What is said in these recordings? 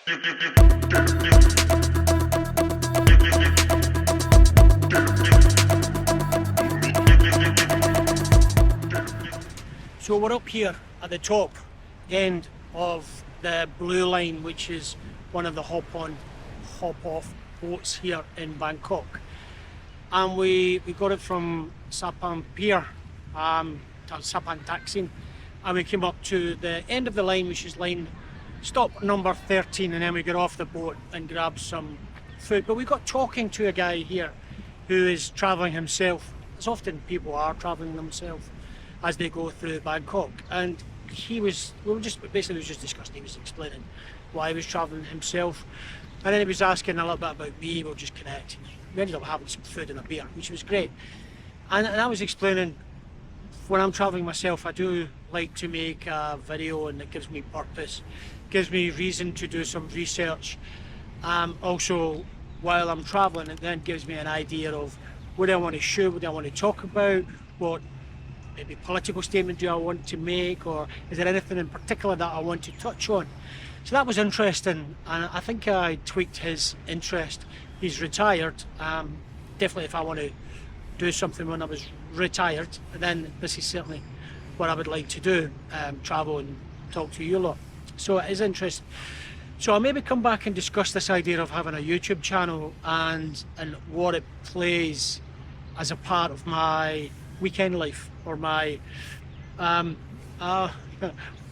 So we're up here at the top end of the Blue Line, which is one of the hop-on, hop-off boats here in Bangkok. And we got it from Sapan Pier, Sapan Taksin, and we came up to the end of the line, which is line stop number 13, and then we got off the boat and grabbed some food. But we got talking to a guy here who is travelling himself, as often people are travelling themselves as they go through Bangkok, and we were just discussing, he was explaining why he was travelling himself, and then he was asking a little bit about me. We were just connecting. We ended up having some food and a beer, which was great, and I was explaining, when I'm travelling myself, I do like to make a video, and it gives me purpose, gives me reason to do some research. Also, while I'm travelling, it then gives me an idea of what I want to shoot, what I want to talk about, what maybe political statement do I want to make, or is there anything in particular that I want to touch on? So that was interesting, and I think I tweaked his interest. He's retired. Definitely if I want to do something when I was retired, then this is certainly what I would like to do, travel and talk to you lot. So it is interesting. So I'll maybe come back and discuss this idea of having a YouTube channel and what it plays as a part of my weekend life, or my the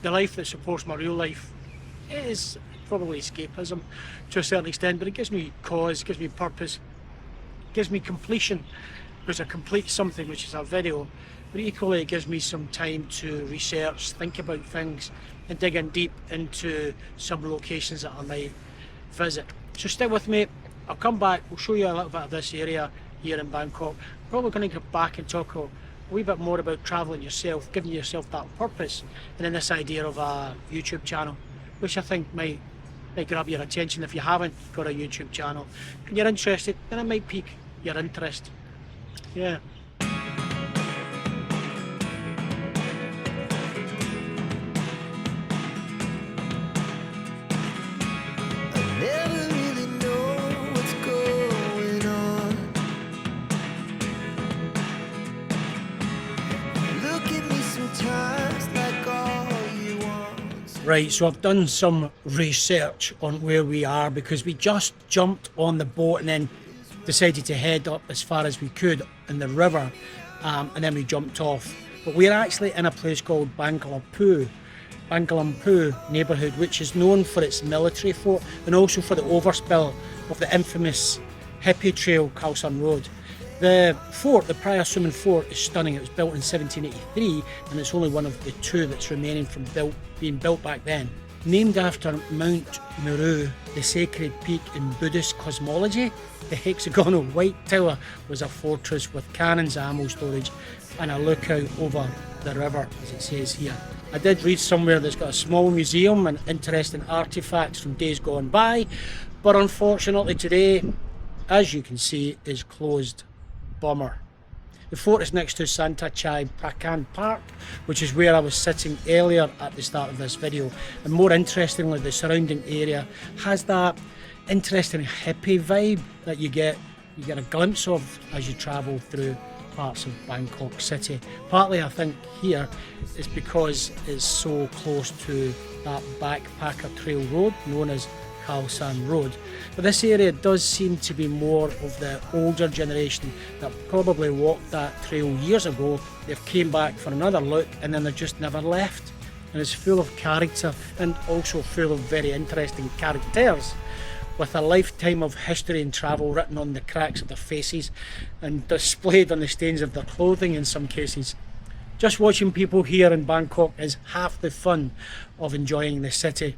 life that supports my real life. It is probably escapism to a certain extent, but it gives me cause, gives me purpose, gives me completion, because I complete something, which is a video, but equally it gives me some time to research, think about things, and dig in deep into some locations that I might visit. So stay with me, I'll come back, we'll show you a little bit of this area here in Bangkok. Probably going to go back and talk a wee bit more about travelling yourself, giving yourself that purpose, and then this idea of a YouTube channel, which I think might grab your attention if you haven't got a YouTube channel. If you're interested, then it might pique your interest. Yeah. Right, so I've done some research on where we are, because we just jumped on the boat and then decided to head up as far as we could in the river, and then we jumped off. But we're actually in a place called Banglamphu neighbourhood, which is known for its military fort and also for the overspill of the infamous hippie trail Khao San Road. The fort, the Phra Sumen Fort, is stunning. It was built in 1783, and it's only one of the two that's remaining from being built back then. Named after Mount Meru, the sacred peak in Buddhist cosmology, the hexagonal white tower was a fortress with cannons, ammo storage, and a lookout over the river, as it says here. I did read somewhere that's got a small museum and interesting artefacts from days gone by, but unfortunately today, as you can see, is closed. Bummer. The fort is next to Santi Prakan Park, which is where I was sitting earlier at the start of this video. And more interestingly, the surrounding area has that interesting hippie vibe that you get a glimpse of as you travel through parts of Bangkok City. Partly I think here is because it's so close to that backpacker trail road known as Khao San Road. But this area does seem to be more of the older generation that probably walked that trail years ago. They've came back for another look and then they've just never left. And it's full of character and also full of very interesting characters, with a lifetime of history and travel written on the cracks of their faces and displayed on the stains of their clothing in some cases. Just watching people here in Bangkok is half the fun of enjoying the city.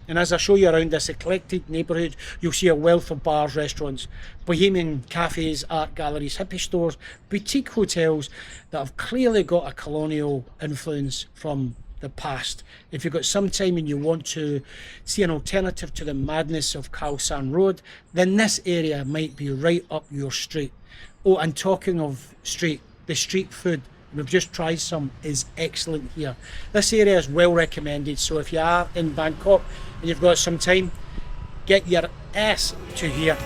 And as I show you around this eclectic neighbourhood, you'll see a wealth of bars, restaurants, bohemian cafes, art galleries, hippie stores, boutique hotels that have clearly got a colonial influence from the past. If you've got some time and you want to see an alternative to the madness of Khao San Road, then this area might be right up your street. Oh, and talking of street, the street food, we've just tried some, is excellent here. This area is well recommended, so if you are in Bangkok and you've got some time, get your ass to here.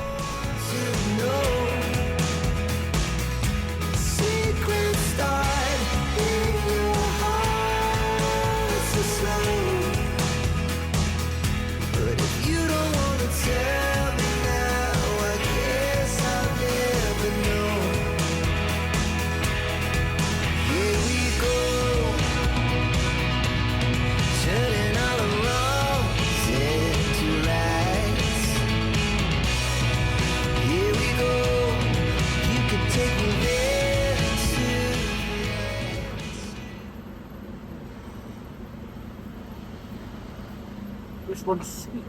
This one's sweet.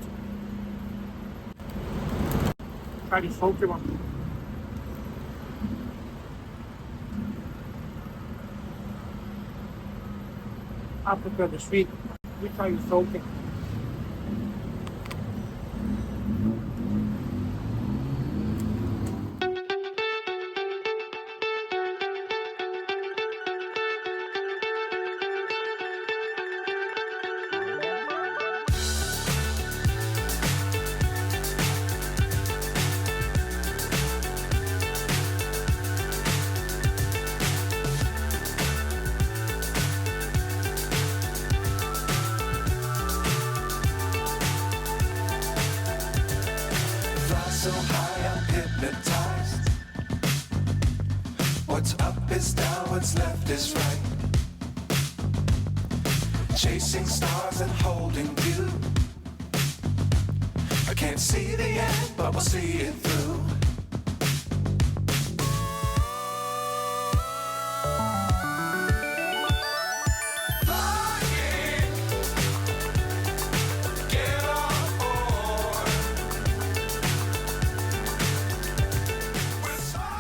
Try the salty one. I prefer the sweet. We try the salty. So high I'm hypnotized. What's up is down, what's left is right. Chasing stars and holding you. I can't see the end, but we'll see it through.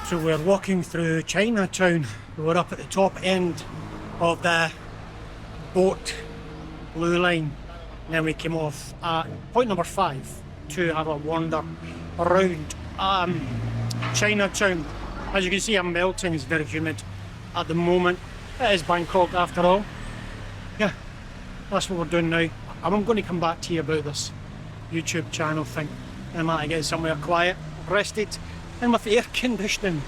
So we're walking through Chinatown. We're up at the top end of the boat blue line. And then we came off at point number 5 to have a wander around Chinatown. As you can see, I'm melting. It's very humid at the moment. It is Bangkok after all. Yeah, that's what we're doing now. I'm going to come back to you about this YouTube channel thing. I might get somewhere quiet, rested, and with air conditioning.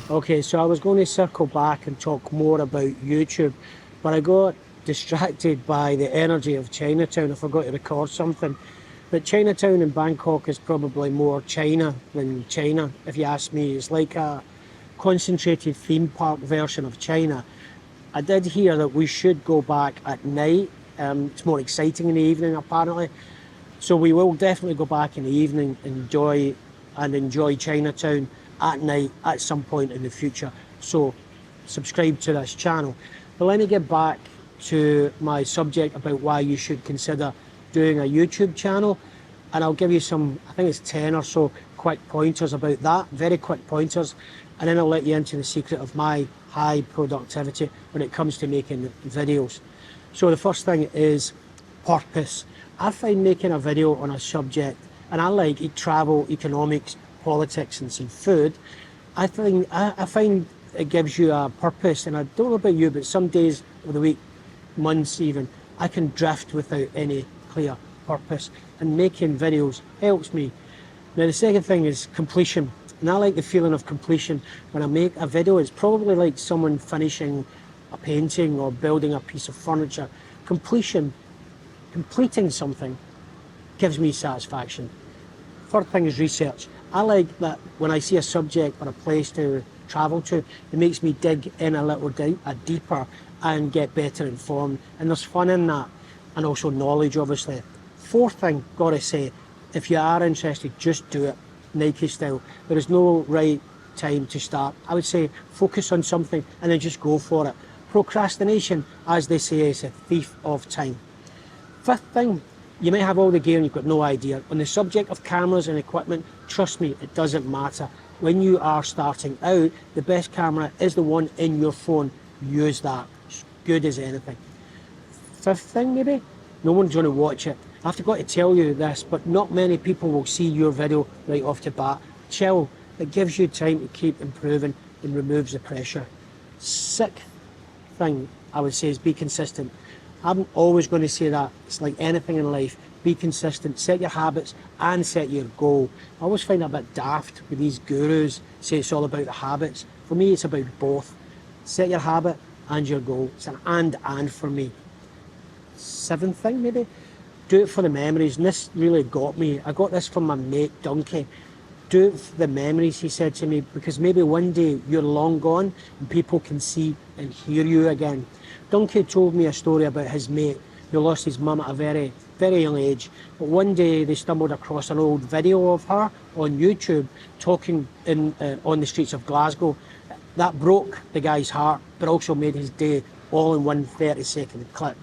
Okay, so I was going to circle back and talk more about YouTube, but I got distracted by the energy of Chinatown. I forgot to record something. But Chinatown in Bangkok is probably more China than China, if you ask me. It's like a concentrated theme park version of China. I did hear that we should go back at night. It's more exciting in the evening, apparently. So we will definitely go back in the evening, enjoy Chinatown at night at some point in the future. So subscribe to this channel. But let me get back to my subject about why you should consider doing a YouTube channel, and I'll give you some, I think it's 10 or so quick pointers about that, very quick pointers, and then I'll let you into the secret of my high productivity when it comes to making videos. So the first thing is purpose. I find making a video on a subject, and I like travel, economics, politics and some food, I find it gives you a purpose. And I don't know about you, but some days of the week, months even, I can drift without any clear purpose, and making videos helps me. Now the second thing is completion, and I like the feeling of completion when I make a video. It's probably like someone finishing a painting or building a piece of furniture. Completing something gives me satisfaction. Third thing is research. I like that when I see a subject or a place to travel to, it makes me dig in a little deeper and get better informed. And there's fun in that, and also knowledge, obviously. Fourth thing, gotta say, if you are interested, just do it, Nike style. There is no right time to start. I would say focus on something and then just go for it. Procrastination, as they say, is a thief of time. Fifth thing, you might have all the gear and you've got no idea. On the subject of cameras and equipment, trust me, it doesn't matter. When you are starting out, the best camera is the one in your phone. Use that. It's good as anything. Fifth thing, maybe, no one's going to watch it. I've got to tell you this, but not many people will see your video right off the bat. Chill. It gives you time to keep improving and removes the pressure. Sixth thing I would say is be consistent. I'm always going to say that. It's like anything in life. Be consistent, set your habits and set your goal. I always find it a bit daft with these gurus say it's all about the habits. For me, it's about both. Set your habit and your goal. It's an and for me. Seventh thing, maybe, do it for the memories. And this really got me. I got this from my mate Donkey. Do it for the memories, he said to me, because maybe one day you're long gone and people can see and hear you again. Donkey told me a story about his mate who lost his mum at a very, very young age. But one day they stumbled across an old video of her on YouTube talking on the streets of Glasgow. That broke the guy's heart, but also made his day, all in one 30-second clip.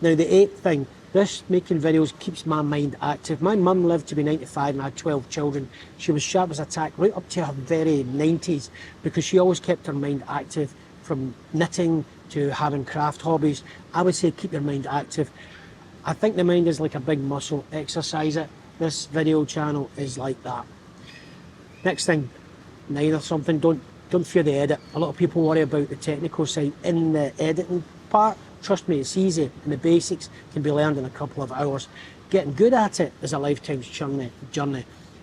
Now, the eighth thing, this making videos keeps my mind active. My mum lived to be 95 and had 12 children. She was sharp as a tack right up to her very 90s because she always kept her mind active, from knitting to having craft hobbies. I would say keep your mind active. I think the mind is like a big muscle. Exercise it. This video channel is like that. Next thing, 9 or something, don't fear the edit. A lot of people worry about the technical side. In the editing part, trust me, it's easy, and the basics can be learned in a couple of hours. Getting good at it is a lifetime's journey.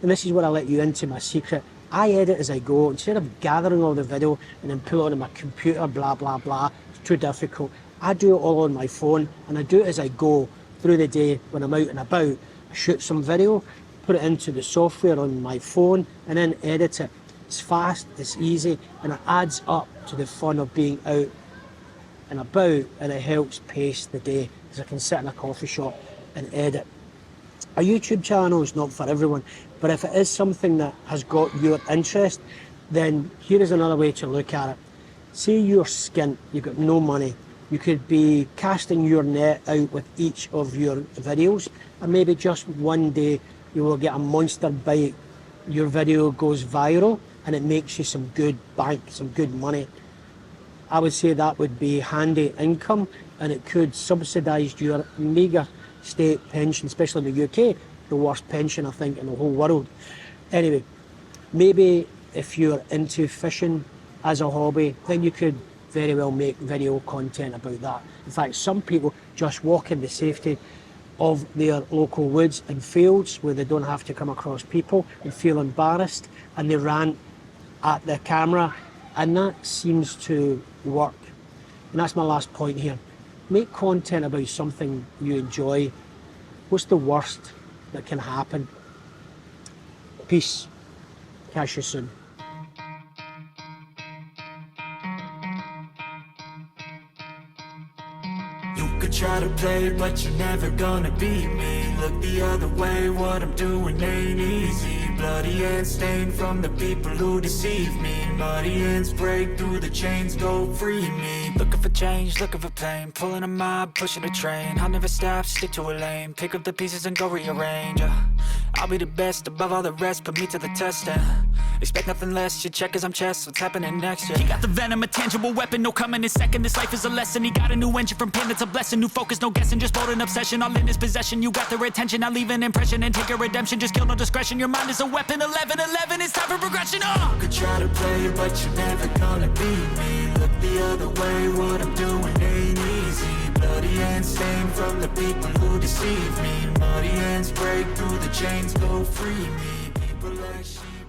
And this is where I let you into my secret. I edit as I go. Instead of gathering all the video and then pull it on my computer, blah, blah, blah, it's too difficult. I do it all on my phone, and I do it as I go through the day when I'm out and about. I shoot some video, put it into the software on my phone, and then edit it. It's fast, it's easy, and it adds up to the fun of being out and about, and it helps pace the day because I can sit in a coffee shop and edit. A YouTube channel is not for everyone, but if it is something that has got your interest, then here is another way to look at it. Say you're skint, you've got no money. You could be casting your net out with each of your videos, and maybe just one day you will get a monster bite. Your video goes viral and it makes you some good bank, some good money. I would say that would be handy income, and it could subsidise your meagre state pension, especially in the UK, the worst pension I think in the whole world. Anyway, maybe if you're into fishing as a hobby, then you could very well make video content about that. In fact, some people just walk in the safety of their local woods and fields where they don't have to come across people and feel embarrassed, and they rant at the camera, and that seems to work. And that's my last point here. Make content about something you enjoy. What's the worst that can happen? Peace. Catch you soon. You could try to play, but you're never gonna beat me. Look the other way, what I'm doing ain't easy. Bloody hands stained from the people who deceive me. Muddy hands break through the chains, go free me. Looking for change, looking for pain, pulling a mob, pushing a train. I'll never stop, stick to a lane, pick up the pieces and go rearrange. I'll be the best above all the rest, put me to the test and expect nothing less. You check as I'm chess, what's happening next? Yeah. He got the venom, a tangible weapon, no coming in second. This life is a lesson. He got a new engine from pain, that's a blessing. New focus, no guessing, just bold and obsession. All in his possession, you got their attention. I'll leave an impression and take a redemption. Just kill no discretion. Your mind is a weapon. 11-11, it's time for progression. You could try to play, but you're never gonna beat me. Look the other way, what I'm doing ain't easy. Bloody hands stained from the people who deceive me. Muddy hands break through the chains, go free me. People like sheep.